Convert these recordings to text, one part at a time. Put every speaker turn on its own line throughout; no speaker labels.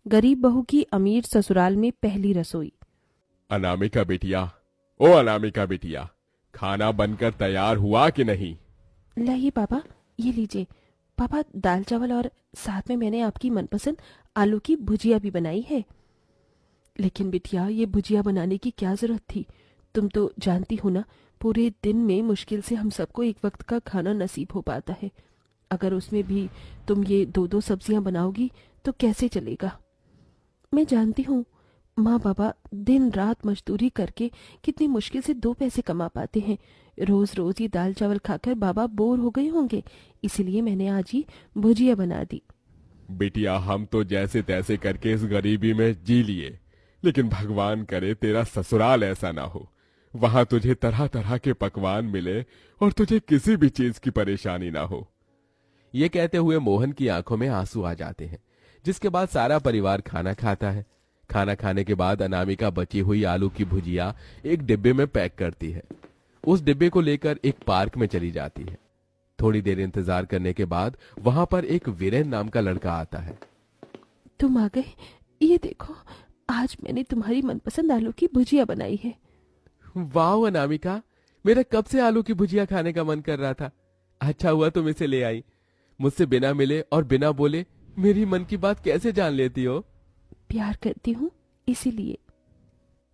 गरीब बहू की अमीर ससुराल में पहली रसोई।
अनामिका बिटिया, ओ अनामिका बिटिया, खाना बनकर तैयार हुआ कि नहीं?
लाइए पापा, ये लीजिए। पापा, दाल चावल और साथ में मैंने आपकी मनपसंद आलू की भुजिया भी बनाई है। लेकिन बिटिया, ये भुजिया बनाने की क्या जरूरत थी? तुम तो जानती हो ना, पूरे दिन में मुश्किल से हम सबको एक वक्त का खाना नसीब हो पाता है। अगर उसमें भी तुम ये दो दो सब्जियां बनाओगी तो कैसे चलेगा? मैं जानती हूँ माँ बाबा दिन रात मजदूरी करके कितनी मुश्किल से दो पैसे कमा पाते हैं। रोज रोज ये दाल चावल खाकर बाबा बोर हो गए होंगे, इसीलिए मैंने आज ही भुजिया बना दी।
बिटिया, हम तो जैसे तैसे करके इस गरीबी में जी लिए, लेकिन भगवान करे तेरा ससुराल ऐसा ना हो। वहां तुझे तरह तरह के पकवान मिले और तुझे किसी भी चीज की परेशानी ना हो।
ये कहते हुए मोहन की आंखों में आंसू आ जाते हैं, जिसके बाद सारा परिवार खाना खाता है। खाना खाने के बाद अनामिका बची हुई आलू की भुजिया एक डिब्बे में पैक करती है। उस डिब्बे को लेकर एक पार्क में चली जाती है। थोड़ी देर इंतजार करने के बाद वहां पर एक वीरेन नाम का लड़का आता है।
तुम आ गए। ये देखो, आज मैंने तुम्हारी मनपसंद आलू की भुजिया बनाई है।
वाह अनामिका, मेरा कब से आलू की भुजिया खाने का मन कर रहा था। अच्छा हुआ तुम इसे ले आई। मुझसे बिना मिले और बिना बोले मेरी मन की बात कैसे जान लेती हो?
प्यार करती हूँ इसीलिए।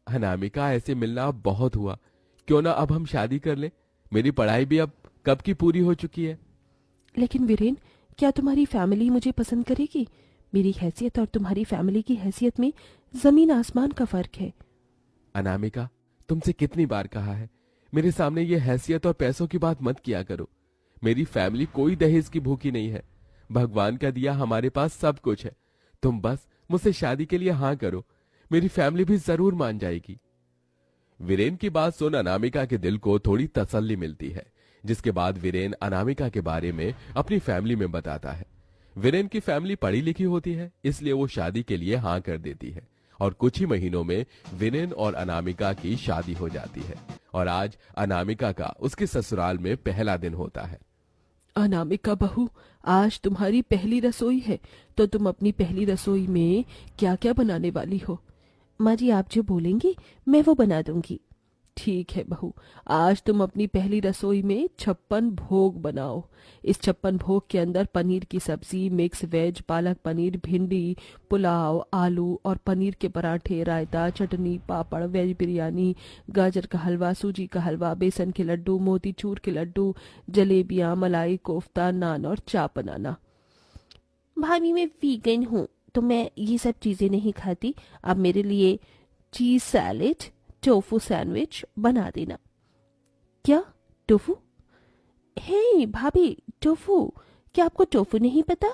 अनामिका, ऐसे मिलना अब बहुत हुआ। क्यों ना अब हम शादी कर लें? मेरी पढ़ाई भी अब कब की पूरी हो चुकी है।
लेकिन वीरेन, क्या तुम्हारी फैमिली मुझे पसंद करेगी? मेरी हैसियत और तुम्हारी फैमिली की हैसियत में जमीन आसमान का फर्क है।
अनामिका, तुमसे कितनी बार कहा है, मेरे सामने ये हैसियत और पैसों की बात मत किया करो। मेरी फैमिली कोई दहेज की भूखी नहीं है। भगवान का दिया हमारे पास सब कुछ है। तुम बस मुझसे शादी के लिए हाँ करो, मेरी फैमिली भी जरूर मान जाएगी। वीरेन की बात सुन अनामिका के दिल को थोड़ी तसल्ली मिलती है, जिसके बाद वीरेन अनामिका के बारे में अपनी फैमिली में बताता है। वीरेन की फैमिली पढ़ी लिखी होती है, इसलिए वो शादी के लिए हाँ कर देती है और कुछ ही महीनों में वीरेन और अनामिका की शादी हो जाती है। और आज अनामिका का उसके ससुराल में पहला दिन होता है।
अनामिका बहू, आज तुम्हारी पहली रसोई है, तो तुम अपनी पहली रसोई में क्या क्या बनाने वाली हो? माँ जी, आप जो बोलेंगी मैं वो बना दूंगी। ठीक है बहू, आज तुम अपनी पहली रसोई में 56 भोग बनाओ। इस 56 भोग के अंदर पनीर की सब्जी, मिक्स वेज, पालक पनीर, भिंडी, पुलाव, आलू और पनीर के पराठे, रायता, चटनी, पापड़, वेज बिरयानी, गाजर का हलवा, सूजी का हलवा, बेसन के लड्डू, मोतीचूर के लड्डू, जलेबियाँ, मलाई कोफ्ता, नान और चाप बनाना। भाभी, मैं वीगन हूँ तो मैं ये सब चीजें नहीं खाती। अब मेरे लिए चीज सैलेड, टोफू सैंडविच बना देना। क्या? टोफू? हे भाभी, टोफू? क्या आपको टोफू नहीं पता?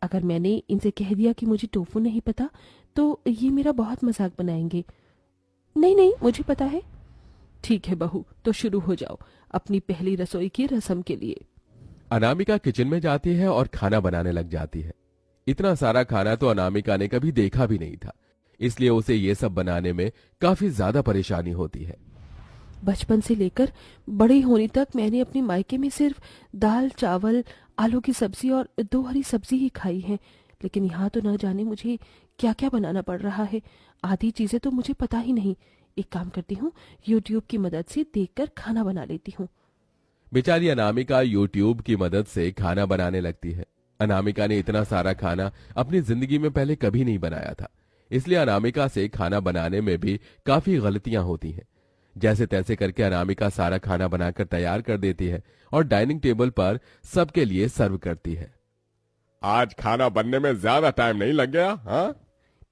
अगर मैंने इनसे कह दिया कि मुझे टोफू नहीं पता तो ये मेरा बहुत मजाक बनाएंगे। नहीं नहीं, मुझे पता है। ठीक है बहू, तो शुरू हो जाओ अपनी पहली रसोई की रस्म के लिए।
अनामिका किचन में जाती है और खाना बनाने लग जाती है। इतना सारा खाना तो अनामिका ने कभी देखा भी नहीं था, इसलिए उसे ये सब बनाने में काफी ज्यादा परेशानी होती है।
बचपन से लेकर बड़े होने तक मैंने अपने मायके में सिर्फ दाल चावल, आलू की सब्जी और 2 हरी सब्जी ही खाई है। लेकिन यहाँ तो न जाने मुझे क्या क्या बनाना पड़ रहा है। आधी चीजें तो मुझे पता ही नहीं। एक काम करती हूँ, यूट्यूब की मदद से देखकर खाना बना लेती हूँ।
बेचारी अनामिका यूट्यूब की मदद से खाना बनाने लगती है। अनामिका ने इतना सारा खाना अपनी जिंदगी में पहले कभी नहीं बनाया था, इसलिए अनामिका से खाना बनाने में भी काफी गलतियां होती हैं। जैसे तैसे करके अनामिका सारा खाना बनाकर तैयार कर देती है और डाइनिंग टेबल पर सबके लिए सर्व करती है।
आज खाना बनने में ज्यादा टाइम नहीं लग गया? हाँ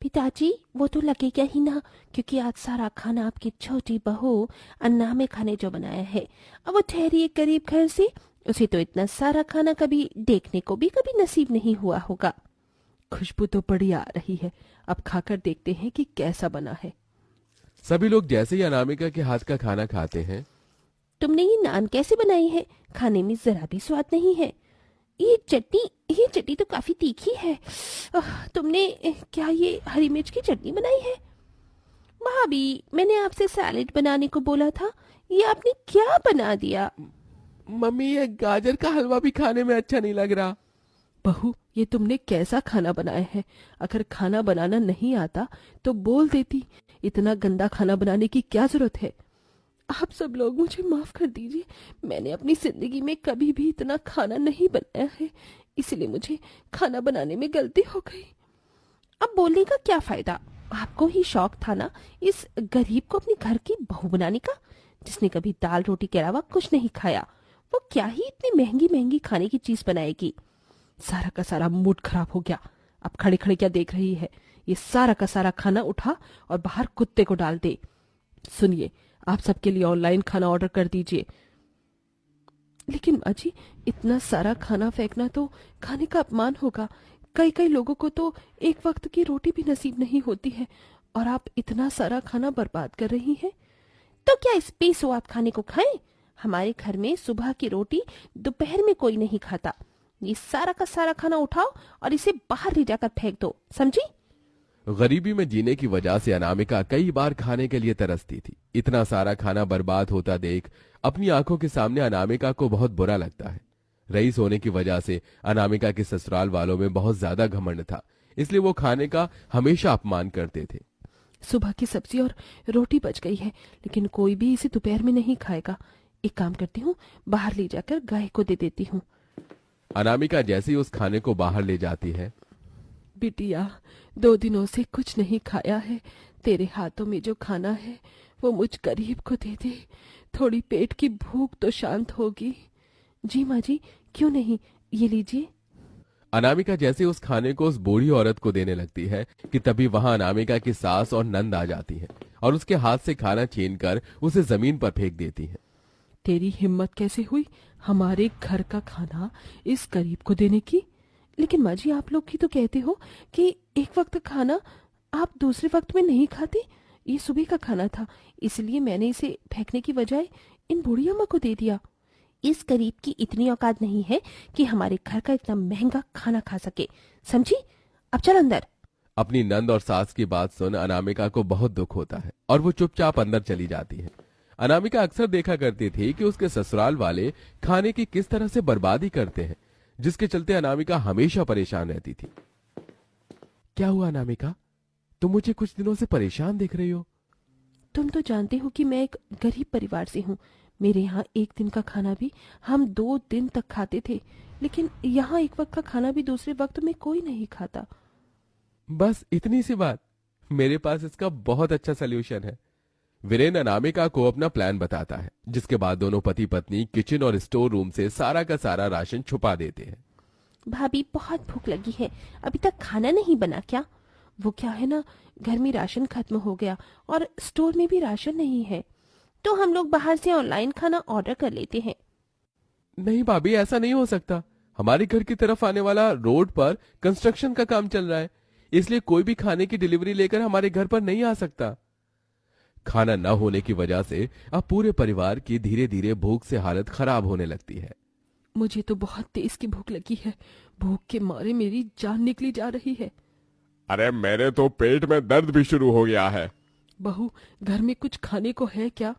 पिताजी, वो तो लगेगा ही ना, क्योंकि आज सारा खाना आपकी छोटी बहू अनामिका ने जो बनाया है। अब वो ठहरी एक गरीब घर से, उसे तो इतना सारा खाना कभी देखने को भी कभी नसीब नहीं हुआ होगा। खुशबू तो बड़ी आ रही है, अब खाकर देखते हैं कि कैसा बना है।
सभी लोग जैसे ही अनामिका के हाथ का खाना खाते हैं।
तुमने ये नान कैसे बनाई है? खाने में जरा भी स्वाद नहीं है। ये चटनी तो काफी तीखी है। तुमने क्या ये हरी मिर्च की चटनी बनाई है? भाभी, मैंने आपसे सैलेड बनाने को बोला था, ये आपने क्या बना दिया?
मम्मी, ये गाजर का हलवा भी खाने में अच्छा नहीं लग रहा।
बहू, ये तुमने कैसा खाना बनाया है? अगर खाना बनाना नहीं आता तो बोल देती। इतना गंदा खाना बनाने की क्या जरूरत है? आप सब लोग मुझे माफ कर दीजिए। मैंने अपनी जिंदगी में कभी भी इतना खाना नहीं बनाया है, इसलिए मुझे खाना बनाने में गलती हो गई। अब बोलने का क्या फायदा? आपको ही शौक था ना इस गरीब को अपने घर की बहू बनाने का, जिसने कभी दाल रोटी के अलावा कुछ नहीं खाया। वो क्या ही इतनी महंगी महंगी खाने की चीज बनाएगी? सारा का सारा मूड खराब हो गया। अब खड़े खड़े क्या देख रही है? ये सारा का सारा खाना उठा और बाहर कुत्ते को डाल दे। सुनिए, आप सबके लिए ऑनलाइन खाना ऑर्डर कर दीजिए। लेकिन माँ जी, इतना सारा खाना फेंकना तो खाने का अपमान होगा। कई कई लोगों को तो एक वक्त की रोटी भी नसीब नहीं होती है, और आप इतना सारा खाना बर्बाद कर रही हैं। तो क्या स्पेस हो आप खाने को खाएं? हमारे घर में सुबह की रोटी दोपहर में कोई नहीं खाता। ये सारा का सारा खाना उठाओ और इसे बाहर ले जाकर फेंक दो, समझी?
गरीबी में जीने की वजह से अनामिका कई बार खाने के लिए तरसती थी। इतना सारा खाना बर्बाद होता देख अपनी आंखों के सामने अनामिका को बहुत बुरा लगता है। रईस होने की वजह से अनामिका के ससुराल वालों में बहुत ज्यादा घमंड था, इसलिए वो खाने का हमेशा अपमान करते थे।
सुबह की सब्जी और रोटी बच गई है, लेकिन कोई भी इसे दोपहर में नहीं खाएगा। एक काम करती हूँ, बाहर ले जाकर गाय को दे देती हूँ।
अनामिका जैसे ही उस खाने को बाहर ले जाती है।
बिटिया, 2 दिनों से कुछ नहीं खाया है। तेरे हाथों में जो खाना है वो मुझ गरीब को दे दे, थोड़ी पेट की भूख तो शांत होगी। जी माँ जी, क्यों नहीं, ये लीजिए।
अनामिका जैसे उस खाने को उस बूढ़ी औरत को देने लगती है कि तभी वहां अनामिका की सास और नंद आ जाती है और उसके हाथ से खाना छीनकर उसे जमीन पर फेंक देती है।
तेरी हिम्मत कैसे हुई हमारे घर का खाना इस गरीब को देने की? लेकिन माँ जी, आप लोग ही तो कहते हो कि एक वक्त खाना आप दूसरे वक्त में नहीं खाते। ये सुबह का खाना था, इसलिए मैंने इसे फेंकने की बजाय इन बूढ़ी अम्मा को दे दिया। इस गरीब की इतनी औकात नहीं है कि हमारे घर का इतना महंगा खाना खा सके, समझी? अब चल अंदर।
अपनी नंद और सास की बात सुन अनामिका को बहुत दुख होता है और वो चुपचाप अंदर चली जाती है। अनामिका अक्सर देखा करती थी कि उसके ससुराल वाले खाने की किस तरह से बर्बादी करते हैं, जिसके चलते अनामिका हमेशा परेशान रहती थी। क्या हुआ अनामिका, तुम मुझे कुछ दिनों से परेशान दिख रही हो?
तुम तो जानते हो कि मैं एक गरीब परिवार से हूँ। मेरे यहाँ एक दिन का खाना भी हम 2 दिन तक खाते थे, लेकिन यहाँ एक वक्त का खाना भी दूसरे वक्त में कोई नहीं खाता।
बस इतनी सी बात? मेरे पास इसका बहुत अच्छा सलूशन है। वीरेन अनामिका को अपना प्लान बताता है, जिसके बाद दोनों पति पत्नी किचन और स्टोर रूम से सारा का सारा राशन छुपा देते हैं।
भाभी, बहुत भूख लगी है, अभी तक खाना नहीं बना क्या? वो क्या है ना, घर में राशन खत्म हो गया और स्टोर में भी राशन नहीं है, तो हम लोग बाहर से ऑनलाइन खाना ऑर्डर कर लेते हैं।
नहीं भाभी, ऐसा नहीं हो सकता। हमारे घर की तरफ आने वाला रोड पर कंस्ट्रक्शन का काम चल रहा है, इसलिए कोई भी खाने की डिलीवरी लेकर हमारे घर पर नहीं आ सकता। खाना न होने की वजह से अब पूरे परिवार की धीरे धीरे भूख से हालत खराब होने लगती है।
मुझे तो बहुत तेज की भूख लगी है, भूख के मारे मेरी जान निकली जा रही है।
अरे मेरे तो पेट में दर्द भी शुरू हो गया है।
बहू, घर में कुछ खाने को है क्या?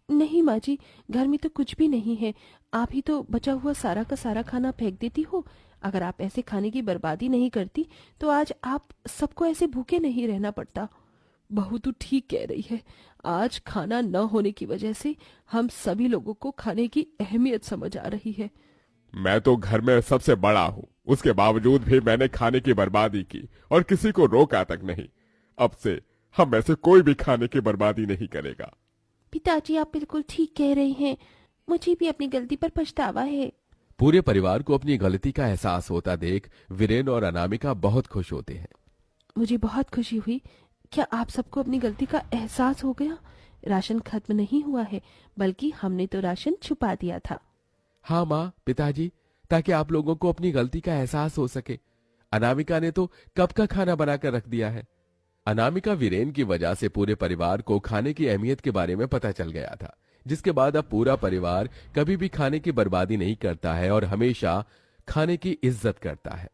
नहीं माँ जी, घर में तो कुछ भी नहीं है। आप ही तो बचा हुआ सारा का सारा खाना फेंक देती हो। अगर आप ऐसे खाने की बर्बादी नहीं करती तो आज आप सबको ऐसे भूखे नहीं रहना पड़ता। बहू, तू ठीक कह रही है। आज खाना न होने की वजह से हम सभी लोगों को खाने की अहमियत समझ आ रही है।
मैं तो घर में सबसे बड़ा हूँ, उसके बावजूद भी मैंने खाने की बर्बादी की और किसी को रोका तक नहीं। अब से हम में से कोई भी खाने की बर्बादी नहीं करेगा।
पिताजी, आप बिल्कुल ठीक कह रहे हैं। मुझे भी अपनी गलती पर पछतावा है।
पूरे परिवार को अपनी गलती का एहसास होता देख वीरेन और अनामिका बहुत खुश होते हैं।
मुझे बहुत खुशी हुई। क्या आप सबको अपनी गलती का एहसास हो गया? राशन खत्म नहीं हुआ है, बल्कि हमने तो राशन छुपा दिया था।
हाँ माँ, पिताजी, ताकि आप लोगों को अपनी गलती का एहसास हो सके। अनामिका ने तो कब का खाना बनाकर रख दिया है। अनामिका वीरेन की वजह से पूरे परिवार को खाने की अहमियत के बारे में पता चल गया था, जिसके बाद अब पूरा परिवार कभी भी खाने की बर्बादी नहीं करता है और हमेशा खाने की इज्जत करता है।